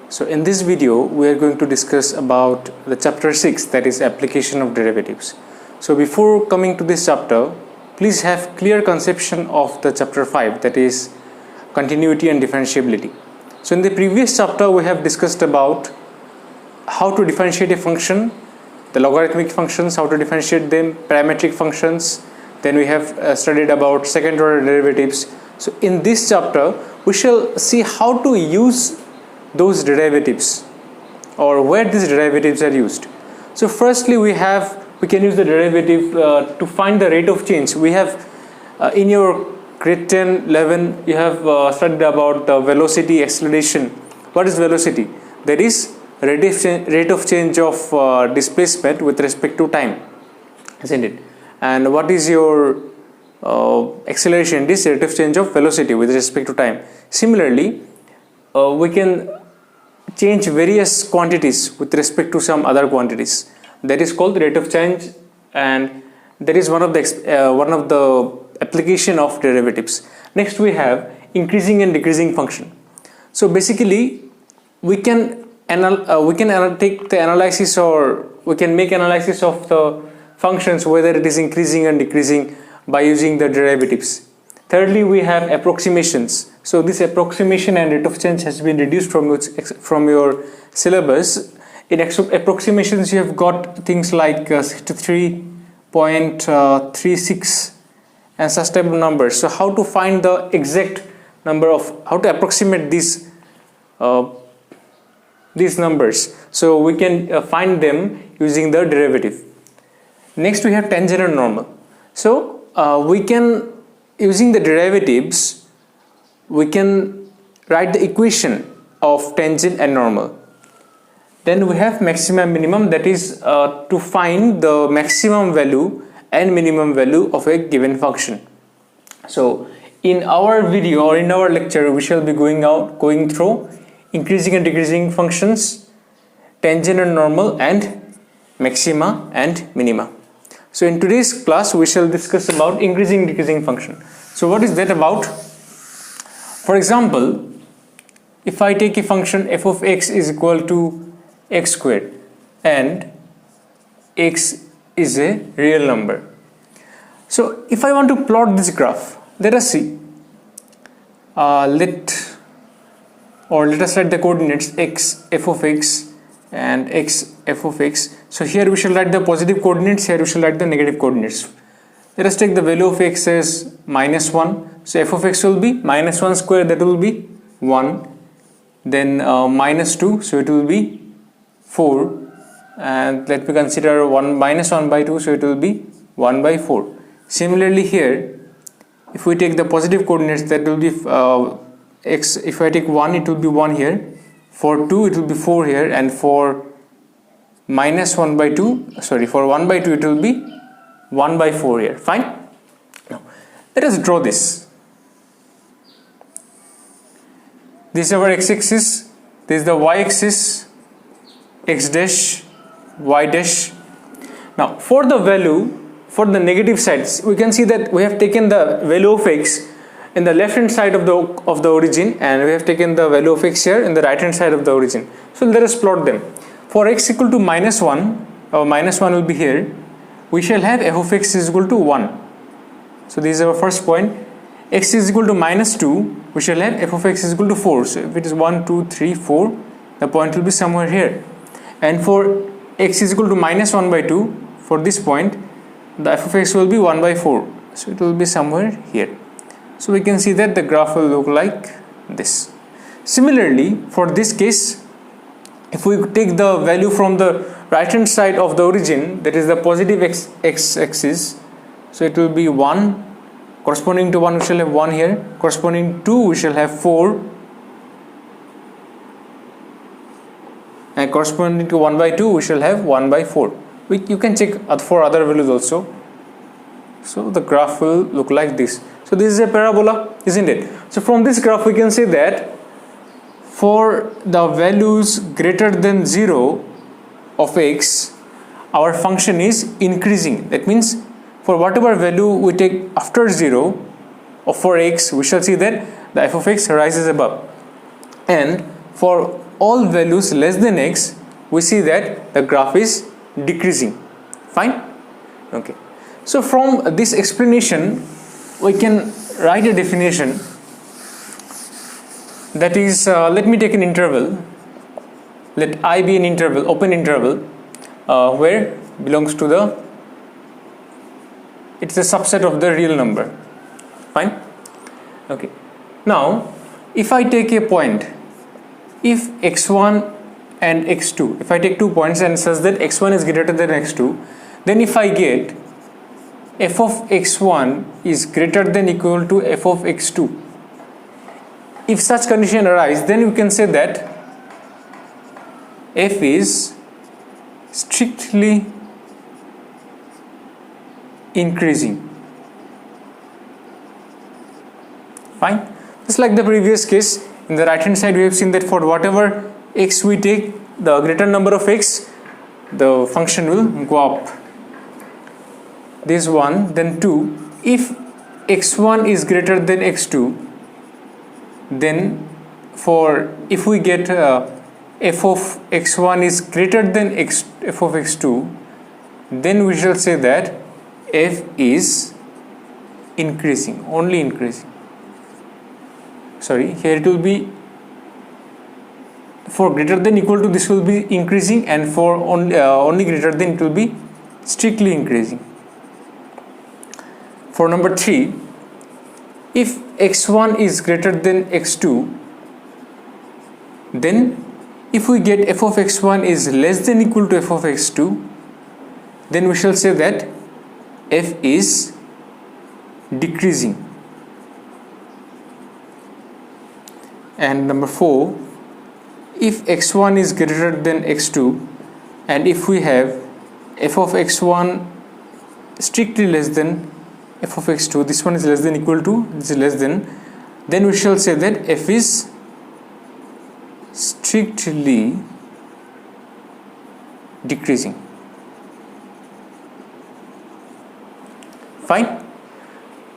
So in this video we are going to discuss about the chapter 6, that is application of derivatives. So before coming to this chapter, please have clear conception of the chapter 5, that is continuity and differentiability. So in the previous chapter we have discussed about how to differentiate a function, the logarithmic functions, how to differentiate them, parametric functions. Then we have studied about second order derivatives. So in this chapter we shall see how to use those derivatives or where these derivatives are used. So firstly we can use the derivative to find the rate of change. We have in your grade 10, 11 you have studied about the velocity, acceleration. What is velocity? That is rate of change of displacement with respect to time, isn't it? And what is your acceleration? This rate of change of velocity with respect to time. Similarly, we can change various quantities with respect to some other quantities. That is called rate of change, and that is one of the application of derivatives. Next we have increasing and decreasing function. So basically we can take the analysis, or we can make analysis of the functions whether it is increasing and decreasing by using the derivatives. Thirdly, we have approximations. So this approximation and rate of change has been reduced from your syllabus. In approximations you have got things like 63.36 and such type of numbers. So how to find the exact number of, how to approximate these numbers. So we can find them using the derivative. Next we have tangent and normal. So we can, using the derivatives, we can write the equation of tangent and normal. Then we have maximum minimum, that is to find the maximum value and minimum value of a given function. So in our video or in our lecture we shall be going through increasing and decreasing functions, tangent and normal, and maxima and minima. So in today's class we shall discuss about increasing and decreasing function. So what is that about? For example, if I take a function f of x is equal to x squared and x is a real number. So if I want to plot this graph, let us see. Let us write the coordinates x f of x and x f of x. So here we shall write the positive coordinates, here we shall write the negative coordinates. Let us take the value of x as -1. So f of x will be -1 square, that will be 1. Then -2, so it will be 4. And let me consider -1 by 2, so it will be 1 by 4. Similarly here, if we take the positive coordinates, that will be x. If I take 1, it will be 1 here. For 2 it will be 4 here, and for -1 by 2, for 1 by 2 it will be 1 by 4 here. Fine. Now let us draw this. This is our x-axis, this is the y-axis, x dash, y dash. Now for the value, for the negative sides, we can see that we have taken the value of x in the left hand side of the origin, and we have taken the value of x here in the right hand side of the origin. So let us plot them. For x equal to -1, or -1 will be here, we shall have f of x is equal to 1. So this is our first point. X is equal to -2, we shall have f of x is equal to 4. So if it is 1, 2, 3, 4, the point will be somewhere here. And for x is equal to -1 by 2, for this point, the f of x will be 1 by 4. So it will be somewhere here. So we can see that the graph will look like this. Similarly, for this case, if we take the value from the right hand side of the origin, that is the positive x-axis, so it will be 1. Corresponding to 1 we shall have 1 here, corresponding to we shall have 4, and corresponding to 1 by 2 we shall have 1 by 4. You can check for other values also. So the graph will look like this. So this is a parabola, isn't it? So from this graph we can say that for the values greater than 0 of x, our function is increasing. That means for whatever value we take after 0 or for x, we shall see that the f of x rises above. And for all values less than x, we see that the graph is decreasing. Fine. Okay, so from this explanation we can write a definition, that is let me take an interval, let I be an interval, open interval, where belongs to the, it's a subset of the real number. Fine. Okay, now if I take a point, if x1 and x2, if I take 2 points and such that x1 is greater than x2, then if I get f of x1 is greater than equal to f of x2, if such condition arise, then you can say that f is strictly increasing. Fine. Just like the previous case, in the right hand side we have seen that for whatever x we take, the greater number of x, the function will go up. This one, then 2. If x1 is greater than x2, then for if we get f of x1 is greater than f of x2, then we shall say that f is increasing, only increasing. Sorry, here it will be for greater than equal to, this will be increasing, and for only greater than, it will be strictly increasing. For number 3, if x1 is greater than x2, then if we get f of x1 is less than equal to f of x2, then we shall say that f is decreasing. And number 4, if x1 is greater than x2, and if we have f of x1 strictly less than f of x2, this one is less than equal to, this is less than, then we shall say that f is strictly decreasing. Fine.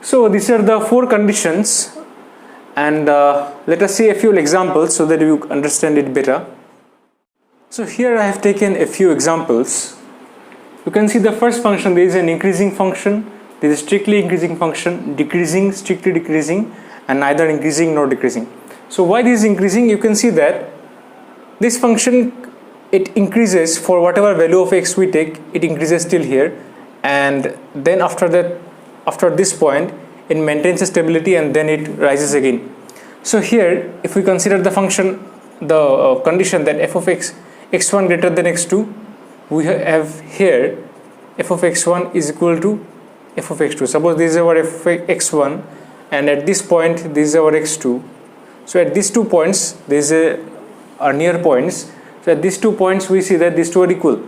So these are the 4 conditions, and let us see a few examples so that you understand it better. So here I have taken a few examples. You can see the first function, there is an increasing function, there is a strictly increasing function, decreasing, strictly decreasing, and neither increasing nor decreasing. So why this is increasing? You can see that this function, it increases for whatever value of x we take, it increases till here, and then after that, after this point, it maintains a stability and then it rises again. So here, if we consider the function, the condition that f of x1 greater than x2, we have here f of x1 is equal to f of x2. Suppose this is our f of x1, and at this point this is our x2. So at these 2 points, there are near points. So at these 2 points we see that these two are equal,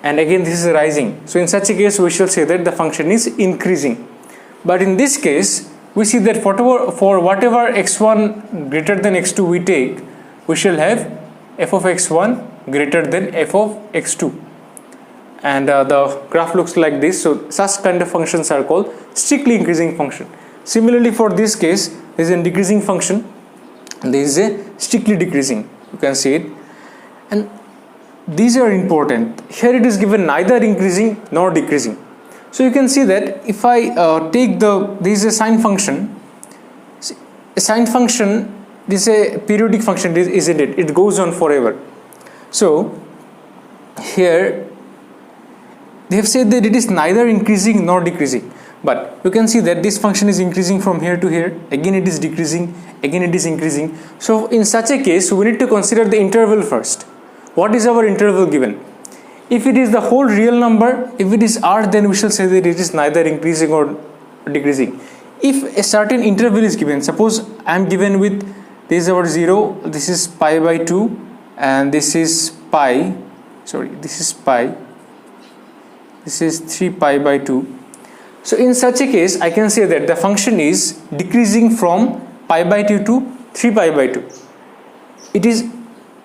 and again this is rising. So in such a case we shall say that the function is increasing. But in this case we see that for whatever x1 greater than x2 we take, we shall have f of x1 greater than f of x2, and the graph looks like this. So such kind of functions are called strictly increasing function. Similarly, for this case, there is a decreasing function, and there is a strictly decreasing, you can see it, and these are important. Here it is given neither increasing nor decreasing. So you can see that if I take this is a sine function. A sine function, this is a periodic function, isn't it? It goes on forever. So here they have said that it is neither increasing nor decreasing, but you can see that this function is increasing from here to here, again it is decreasing, again it is increasing. So in such a case we need to consider the interval first. What is our interval given? If it is the whole real number, if it is r, then we shall say that it is neither increasing or decreasing. If a certain interval is given, suppose I am given with this is our 0, this is pi by 2, and this is pi, this is pi, this is 3 pi by 2. So in such a case I can say that the function is decreasing from pi by 2 to 3 pi by 2. It is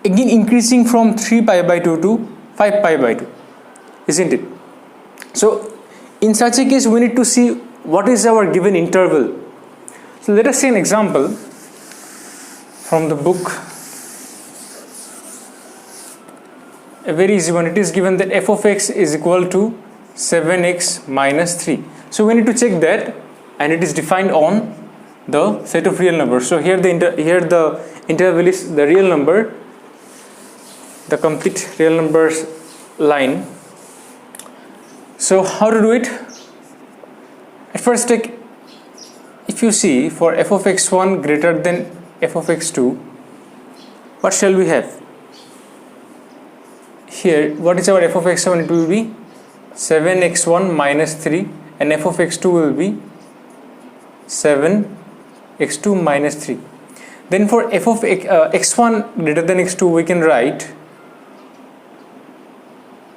again increasing from 3 pi by 2 to 5 pi by 2, isn't it? So in such a case we need to see what is our given interval. So let us see an example from the book. A very easy one. It is given that f of x is equal to 7x minus 3. So we need to check that, and it is defined on the set of real numbers. So here the interval is the real number, the complete real numbers line. So how to do it? At first, if you see for f of x1 greater than f of x2, what shall we have? Here, what is our f of x1? It will be 7x1 minus 3, and f of x2 will be 7x2 minus 3. Then for f of x1 greater than x2, we can write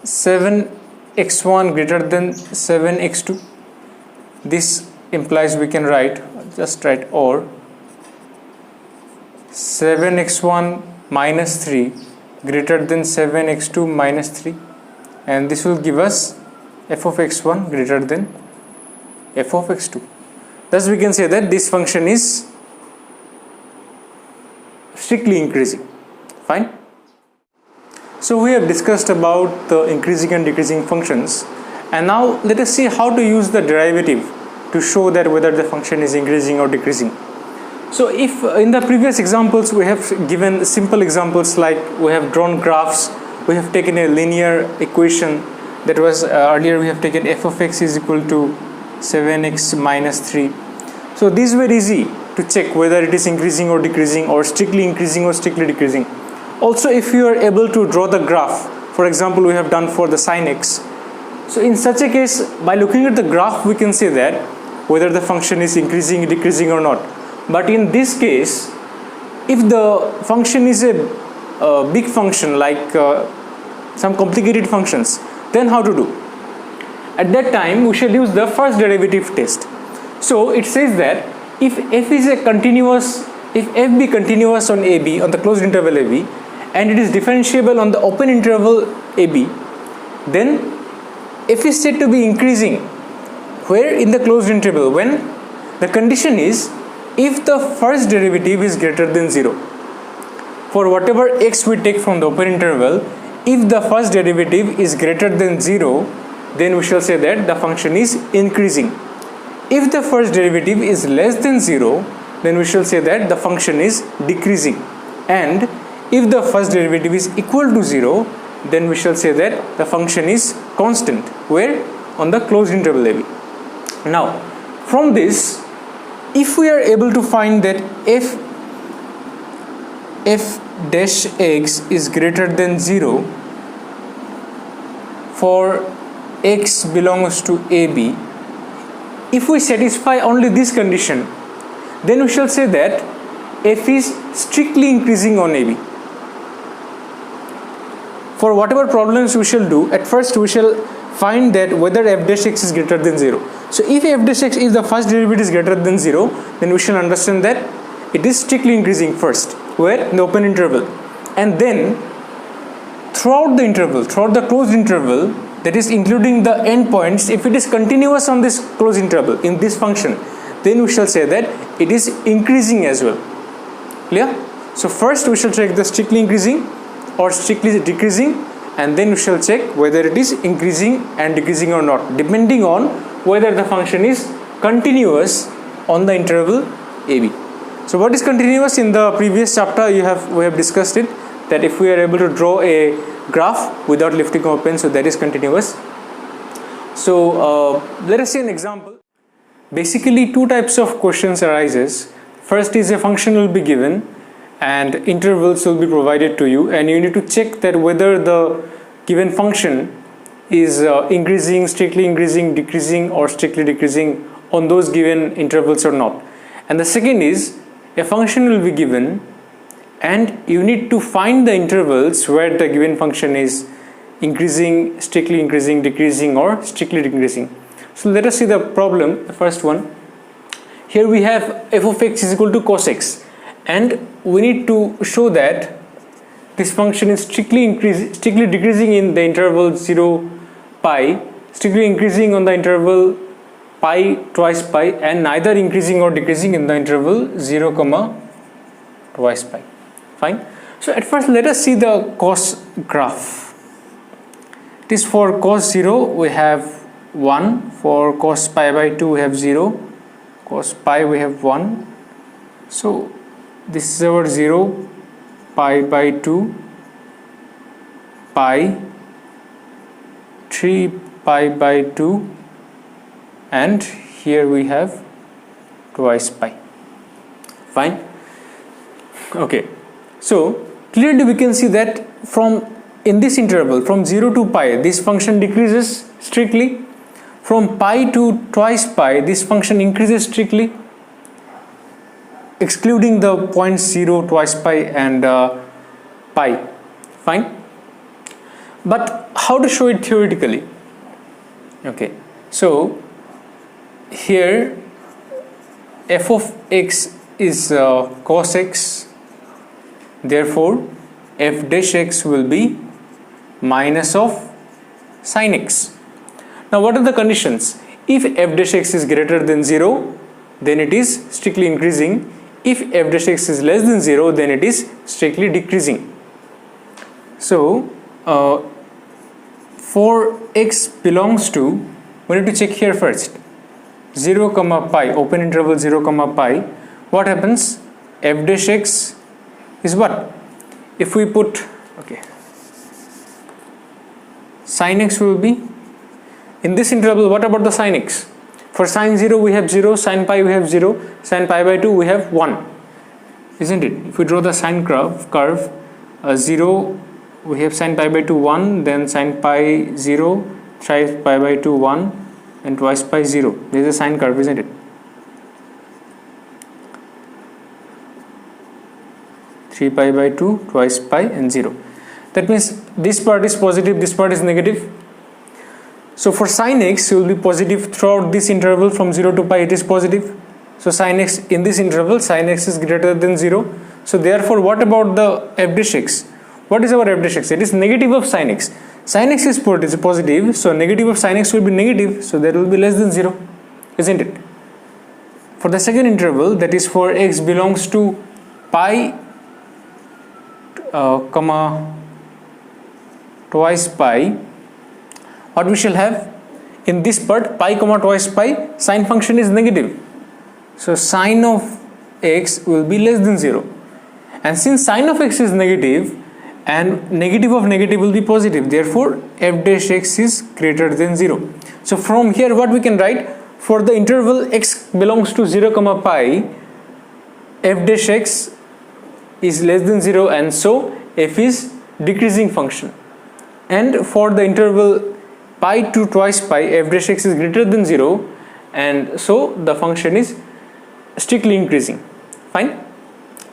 7x1 greater than 7x2. This implies we can write, or 7x1 minus 3 greater than 7x2 minus 3, and this will give us f of x1 greater than f of x2. Thus we can say that this function is strictly increasing. Fine. So we have discussed about the increasing and decreasing functions, and now let us see how to use the derivative to show that whether the function is increasing or decreasing. So if in the previous examples we have given simple examples, like we have drawn graphs, we have taken a linear equation, that was earlier we have taken f of x is equal to 7x minus 3. So these were easy to check whether it is increasing or decreasing, or strictly increasing or strictly decreasing. Also, if you are able to draw the graph, for example we have done for the sin x, so in such a case, by looking at the graph we can say that whether the function is increasing, decreasing or not. But in this case, if the function is a big function, like some complicated functions, then how to do? At that time we shall use the first derivative test. So it says that if f is a continuous, if f be continuous on AB, on the closed interval AB, and it is differentiable on the open interval AB, then f is said to be increasing. Where? In the closed interval, when the condition is if the first derivative is greater than 0. For whatever x we take from the open interval, if the first derivative is greater than 0, then we shall say that the function is increasing. If the first derivative is less than 0, then we shall say that the function is decreasing. And if the first derivative is equal to 0, then we shall say that the function is constant. Where? On the closed interval AB. Now, from this, if we are able to find that f dash x is greater than 0 for x belongs to AB, if we satisfy only this condition, then we shall say that f is strictly increasing on AB. For whatever problems we shall do, at first we shall find that whether f dash x is greater than 0. So if f dash x is the first derivative is greater than 0, then we shall understand that it is strictly increasing first, where? In the open interval. And then throughout the interval, throughout the closed interval, that is including the endpoints, if it is continuous on this closed interval in this function, then we shall say that it is increasing as well. Clear? So first we shall check the strictly increasing or strictly decreasing, and then we shall check whether it is increasing and decreasing or not, depending on whether the function is continuous on the interval AB. So what is continuous? In the previous chapter we have discussed it, that if we are able to draw a graph without lifting our pen, so that is continuous. So let us see an example. Basically two types of questions arises. First is a function will be given and intervals will be provided to you, and you need to check that whether the given function is increasing, strictly increasing, decreasing or strictly decreasing on those given intervals or not. And the second is a function will be given and you need to find the intervals where the given function is increasing, strictly increasing, decreasing or strictly decreasing. So let us see the problem, the first one. Here we have f of x is equal to cos x, and we need to show that this function is strictly decreasing in the interval 0 pi, strictly increasing on the interval pi twice pi, and neither increasing or decreasing in the interval 0 comma twice pi. Fine. So at first let us see the cos graph. It is for cos 0 we have 1, for cos pi by 2 we have 0, cos pi we have 1. So this is our 0, pi by 2, pi, 3 pi by 2, and here we have twice pi. Fine. Okay, so clearly we can see that from in this interval from 0 to pi this function decreases strictly, from pi to twice pi this function increases strictly, excluding the points 0, twice pi and pi. Fine. But how to show it theoretically? Okay, so here f of x is cos x, therefore f dash x will be minus of sin x. Now what are the conditions? If f dash x is greater than 0, then it is strictly increasing. If f dash x is less than 0, then it is strictly decreasing. So for x belongs to, we need to check here first, 0 comma pi, open interval 0 comma pi, what happens? F dash x is what? If we put, okay, sin x will be, in this interval what about the sin x? For sin 0 we have 0, sin pi we have 0, sin pi by 2 we have 1, isn't it? If we draw the sine curve 0 we have sin pi by 2 1, then sin pi 0, thrice pi by 2 1, and twice pi 0. This is a sine curve, isn't it? Three pi by 2, twice pi and 0. That means this part is positive, this part is negative. So for sin x will be positive throughout this interval from 0 to pi, it is positive. So sin x in this interval, sin x is greater than 0. So therefore what about the f dash x? What is our f dash x? It is negative of sin x. Sin x is positive, so negative of sin x will be negative, so that will be less than 0, isn't it? For the second interval, that is for x belongs to pi comma twice pi, what we shall have? In this part, pi comma twice pi, sine function is negative, so sine of x will be less than 0, and since sine of x is negative and negative of negative will be positive, therefore f dash x is greater than 0. So from here what we can write? For the interval x belongs to 0 comma pi, f dash x is less than 0, and so f is decreasing function. And for the interval pi to twice pi, f dash x is greater than 0, and so the function is strictly increasing. Fine.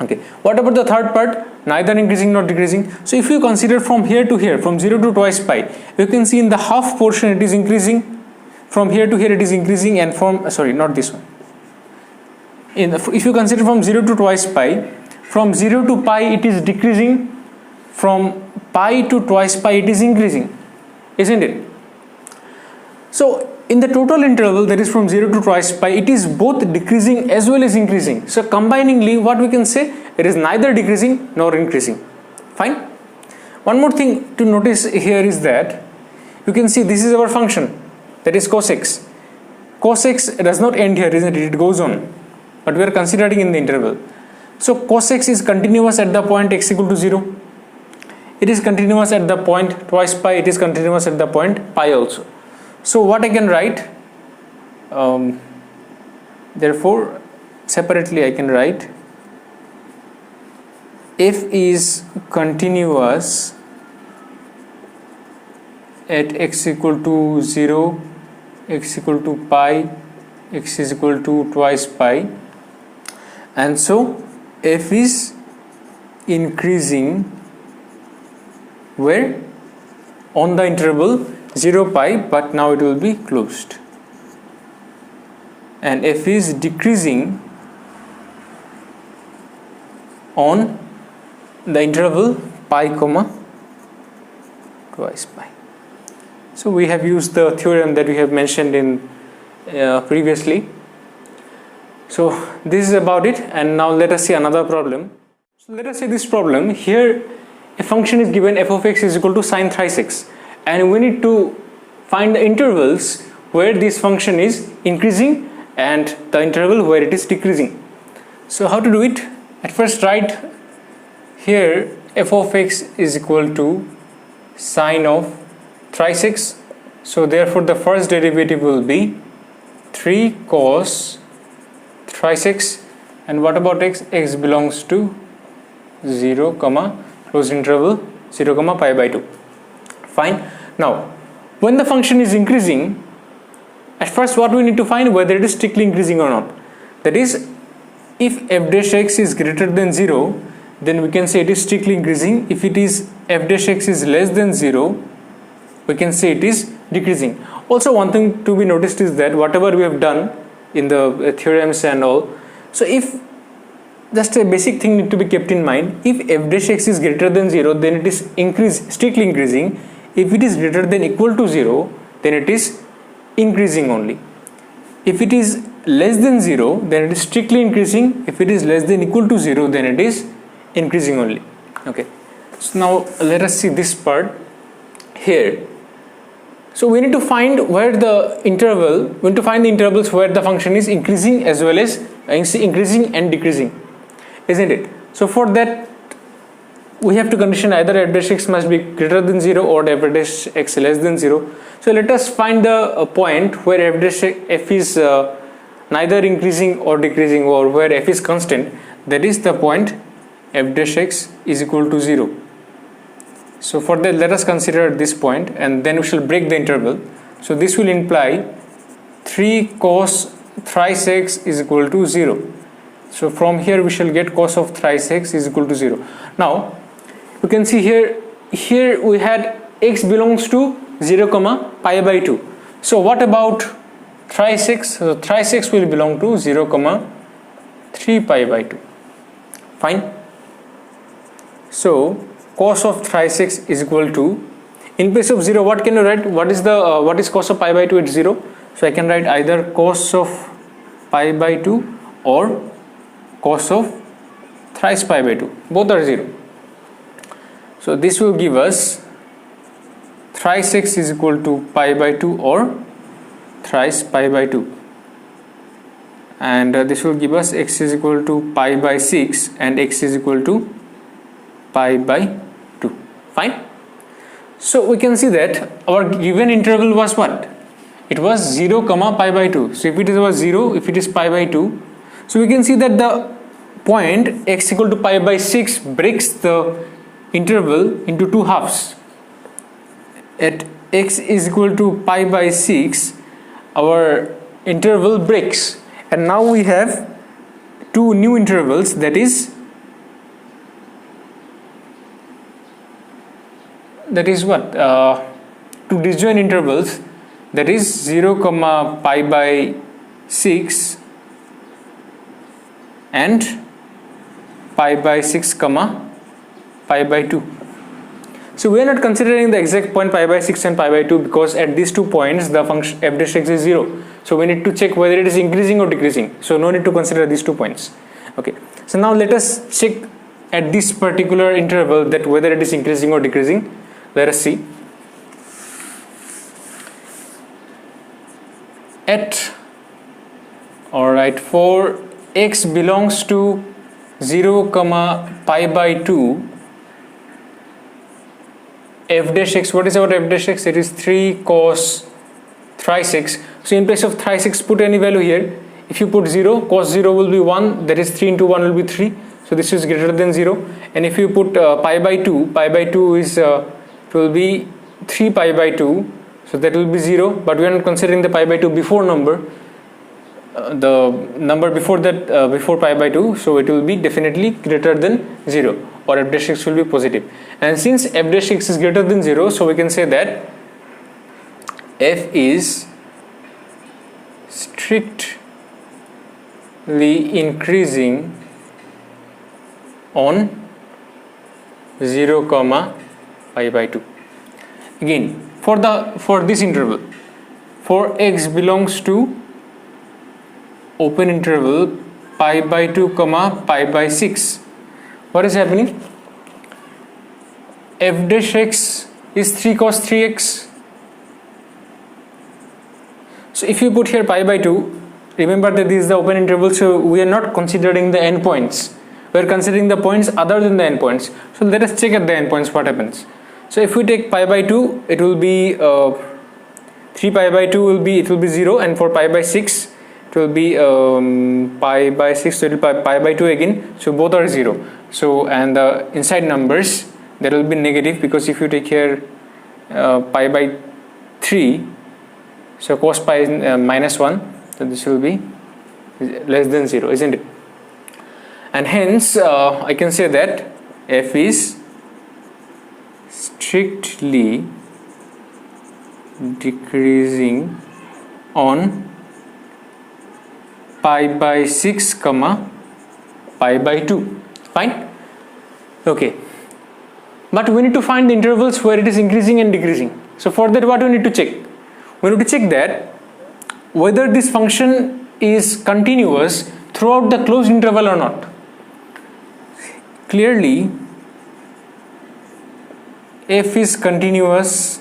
Okay, what about the third part? Neither increasing nor decreasing. So if you consider from here to here, from 0 to twice pi, you can see in the half portion it is increasing, from here to here it is increasing, and from sorry, not this one. If you consider from 0 to twice pi, from 0 to pi it is decreasing, from pi to twice pi it is increasing, isn't it? So in the total interval, that is from 0 to twice pi, it is both decreasing as well as increasing. So combiningly what we can say, it is neither decreasing nor increasing. Fine. One more thing to notice here is that you can see this is our function, that is cos x. Cos x does not end here, isn't it? It goes on, but we are considering in the interval. So cos x is continuous at the point x equal to 0. It is continuous at the point twice pi, it is continuous at the point pi also. So what I can write, therefore separately I can write f is continuous at x equal to 0, x equal to pi, x is equal to twice pi, and so f is increasing where? On the interval 0 pi, but now it will be closed, and f is decreasing on the interval pi comma twice pi. So we have used the theorem that we have mentioned in previously. So this is about it, and now let us see another problem. So let us say this problem here, a function is given f of x is equal to sine thrice x, and we need to find the intervals where this function is increasing and the interval where it is decreasing. So how to do it? At first write here f of x is equal to sine of thrice x. So therefore the first derivative will be 3 cos thrice x. And what about x? X belongs to 0 comma close interval 0 comma pi by 2. Fine. Now when the function is increasing, at first what we need to find, whether it is strictly increasing or not. That is, if f dash x is greater than 0, then we can say it is strictly increasing. If it is f dash x is less than 0, we can say it is decreasing. Also, one thing to be noticed is that whatever we have done in the theorems and all, so if just a basic thing need to be kept in mind, if f dash x is greater than 0, then it is strictly increasing. If it is greater than equal to 0, then it is increasing only. If it is less than 0, then it is strictly increasing. If it is less than equal to 0, then it is increasing only. Okay, so now let us see this part here. So we need to find where the interval, we need to find the intervals where the function is increasing as well as increasing and decreasing, isn't it? So for that we have to condition either f dash x must be greater than 0 or f dash x less than 0. So let us find the point where f is neither increasing or decreasing, or where f is constant. That is the point f dash x is equal to 0. So for that, let us consider this point and then we shall break the interval. So this will imply 3 cos thrice x is equal to 0. So from here we shall get cos of thrice x is equal to 0. Now you can see here we had x belongs to 0 comma pi by 2. So what about thrice x? So thrice x will belong to 0 comma 3 pi by 2. Fine. So cos of thrice x is equal to, in place of 0 what can you write? What is cos of pi by 2? It's 0. So I can write either cos of pi by 2 or cos of thrice pi by 2. Both are 0. So this will give us thrice x is equal to pi by 2 or thrice pi by 2, and this will give us x is equal to pi by 6 and x is equal to pi by 2. Fine. So we can see that our given interval was what? It was 0 comma pi by 2. So if it was 0, if it is pi by 2, so we can see that the point x equal to pi by 6 breaks the interval into two halves. At x is equal to pi by 6, our interval breaks, and now we have two new intervals, that is what? Two disjoint intervals, that is 0 comma pi by 6 and pi by 6 comma pi by 2. So we are not considering the exact point pi by 6 and pi by 2, because at these 2 points the function f dash x is 0. So we need to check whether it is increasing or decreasing. So no need to consider these 2 points. Okay. So now let us check at this particular interval that whether it is increasing or decreasing. Let us see. For x belongs to 0 comma pi by 2, f dash x, what is our f dash x? It is 3 cos thrice x. So in place of thrice x, put any value here. If you put 0, cos 0 will be 1, that is 3 into 1 will be 3. So this is greater than 0. And if you put pi by 2 is it will be 3 pi by 2, so that will be 0, but we are not considering the pi by 2 before number, the number before that, before pi by 2, so it will be definitely greater than 0, or f dash x will be positive. And since f dash x is greater than 0, so we can say that f is strictly increasing on 0 comma pi by 2. Again, for this interval, for x belongs to open interval pi by 2 comma pi by 6, what is happening? F dash x is 3 cos 3x. So if you put here pi by 2, remember that this is the open interval, so we are not considering the endpoints. We are considering the points other than the endpoints. So let us check at the endpoints what happens. So if we take pi by 2, it will be 3 pi by 2 will be 0, and for pi by 6 it will be pi by 6, so it will be pi by 2 again, so both are 0. So and the inside numbers, that will be negative, because if you take here pi by 3, so cos pi is minus 1, so this will be less than 0, isn't it? And hence I can say that f is strictly decreasing on pi by 6 comma pi by 2. Fine. Okay, but we need to find the intervals where it is increasing and decreasing. So for that, what we need to check? We need to check that whether this function is continuous throughout the closed interval or not. Clearly f is continuous.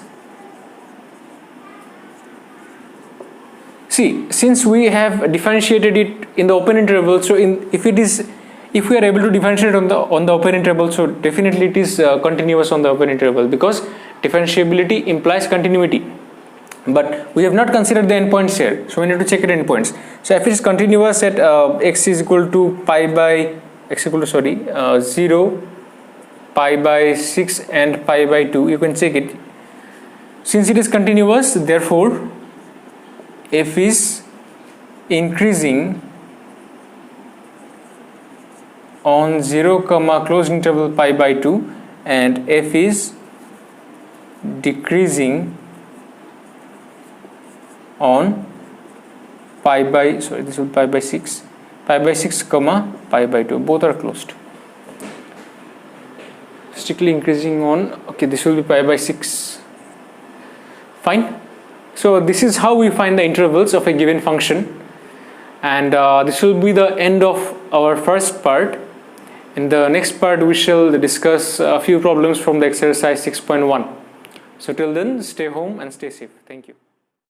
See, since we have differentiated it in the open interval, so if we are able to differentiate on the open interval, so definitely it is continuous on the open interval, because differentiability implies continuity. But we have not considered the endpoints here, so we need to check it endpoints. So f is continuous at x is equal to 0, pi by 6 and pi by 2. You can check it. Since it is continuous, therefore f is increasing on 0 comma closed interval pi by 2, and f is decreasing on pi by 6 comma pi by 2. Both are closed. Strictly increasing on, okay, this will be pi by 6. Fine. So this is how we find the intervals of a given function, and this will be the end of our first part. In the next part, we shall discuss a few problems from the exercise 6.1. So till then, stay home and stay safe. Thank you.